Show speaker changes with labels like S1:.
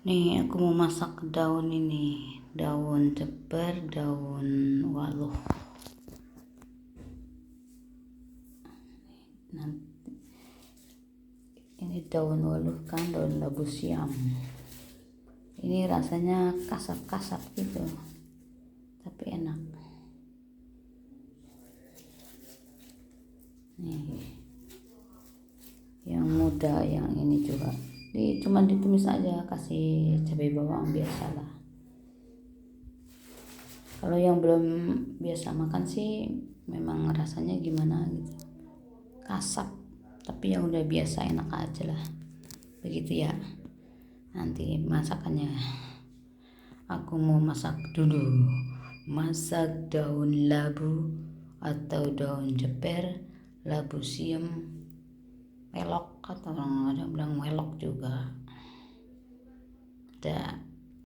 S1: Nih aku mau masak daun ini, daun ceper, daun waluh. Nanti ini daun waluh kan, daun labu siam. Ini rasanya kasar-kasar gitu, tapi enak. Nih, yang muda, yang ini juga. Cuma ditumis aja, kasih cabai bawang biasa lah. Kalau yang belum biasa makan sih memang rasanya gimana gitu, kasar. Tapi yang udah biasa enak aja lah. Begitu ya. Nanti masakannya. Aku mau masak dulu. Masak daun labu atau daun jeper, labu siam, melok atau orang ada bilang melok juga. Ada